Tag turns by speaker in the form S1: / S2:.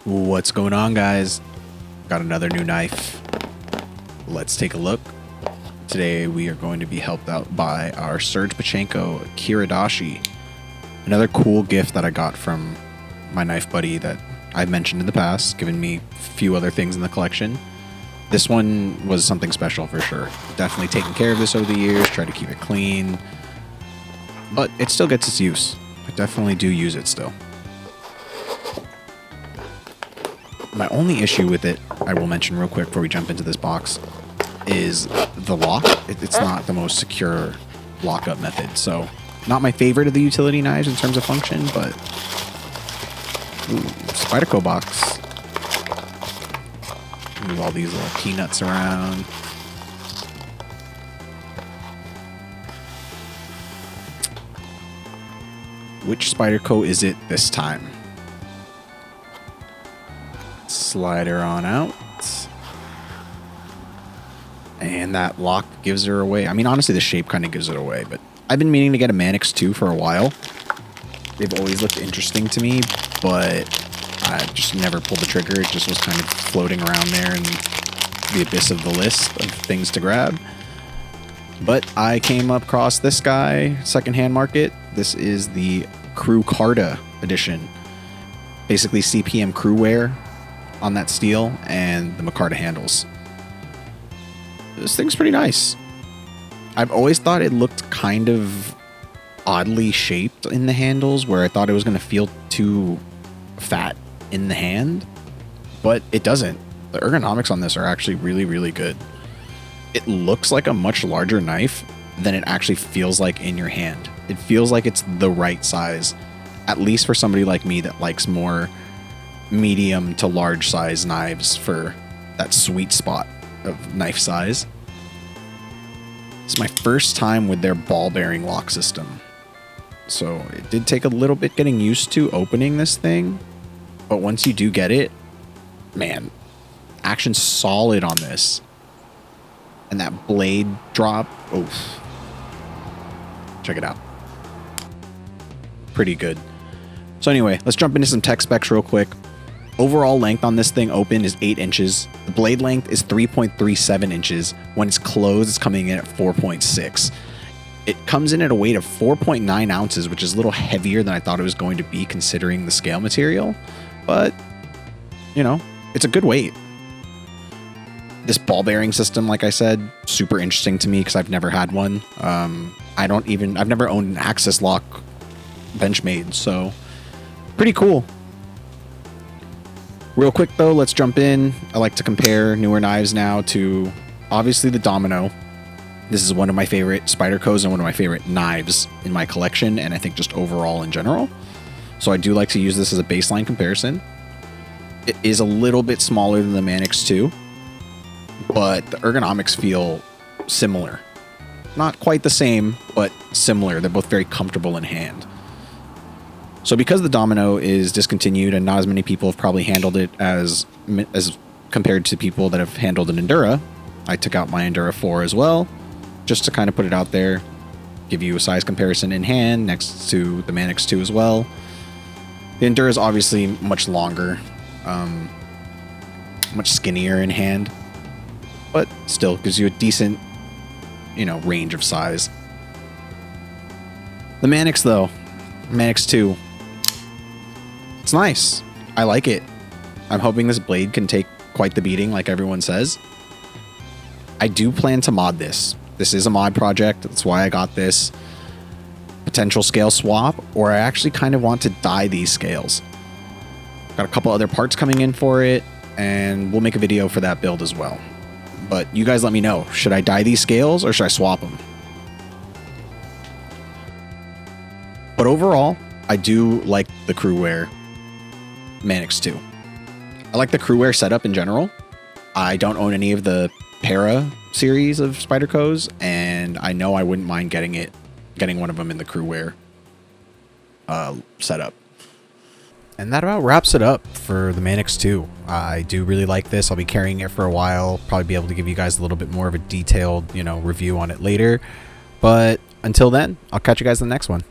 S1: What's going on, guys? Got another new knife. Let's take a look. Today we are going to be helped out by our Serge Pachenko Kiradashi. Another cool gift that I got from my knife buddy that I've mentioned in the past, given me a few other things in the collection. This one was something special for sure. Definitely taken care of this over the years, tried to keep it clean, but it still gets its use. I definitely do use it still. My only issue with it, I will mention real quick before we jump into this box, is the lock. It's not the most secure lockup method. So, not my favorite of the utility knives in terms of function, but Spyderco box. Move all these little peanuts around. Which Spyderco is it this time? Slider on out. And that lock gives her away. I mean, honestly, the shape kind of gives it away, but I've been meaning to get a Manix 2 for a while. They've always looked interesting to me, but I just never pulled the trigger. It just was kind of floating around there in the abyss of the list of things to grab. But I came across this guy, secondhand market. This is the CurCarta edition. Basically CPM crew wear on that steel and the micarta handles. This thing's pretty nice. I've always thought it looked kind of oddly shaped in the handles, where I thought it was going to feel too fat in the hand, but it doesn't. The ergonomics on this are actually really, really good. It looks like a much larger knife than it actually feels like in your hand. It feels like it's the right size, at least for somebody like me that likes more medium to large size knives for that sweet spot of knife size. It's my first time with their ball bearing lock system, so it did take a little bit getting used to opening this thing, but once you do get it, man, action's solid on this. And that blade drop, oof. Check it out. Pretty good. So anyway, let's jump into some tech specs real quick. Overall length on this thing open is 8 inches. The blade length is 3.37 inches. When it's closed, it's coming in at 4.6. It comes in at a weight of 4.9 ounces, which is a little heavier than I thought it was going to be considering the scale material. But, you know, it's a good weight. This ball bearing system, like I said, super interesting to me because I've never had one. I've never owned an Axis lock Benchmade, so pretty cool. Real quick though, let's jump in. I like to compare newer knives now to obviously the Domino. This is one of my favorite Spydercos and one of my favorite knives in my collection, and I think just overall in general. So I do like to use this as a baseline comparison. It is a little bit smaller than the Manix 2, but the ergonomics feel similar. Not quite the same, but similar. They're both very comfortable in hand. So because the Domino is discontinued and not as many people have probably handled it as compared to people that have handled an Endura, I took out my Endura 4 as well, just to kind of put it out there, give you a size comparison in hand next to the Manix 2 as well. The Endura is obviously much longer, much skinnier in hand, but still gives you a decent, range of size. The Manix though, Manix 2, it's nice. I like it. I'm hoping this blade can take quite the beating like everyone says. I do plan to mod this. This is a mod project. That's why I got this. Potential scale swap, or I actually kind of want to dye these scales. Got a couple other parts coming in for it, and we'll make a video for that build as well. But you guys let me know. Should I dye these scales or should I swap them? But overall, I do like the Crewwear Manix 2. I like the Crewwear setup in general. I don't own any of the Para series of Spydercos, and I know I wouldn't mind getting one of them in the Crewwear setup. And that about wraps it up for the Manix 2. I do really like this. I'll be carrying it for a while. Probably be able to give you guys a little bit more of a detailed, review on it later. But until then, I'll catch you guys in the next one.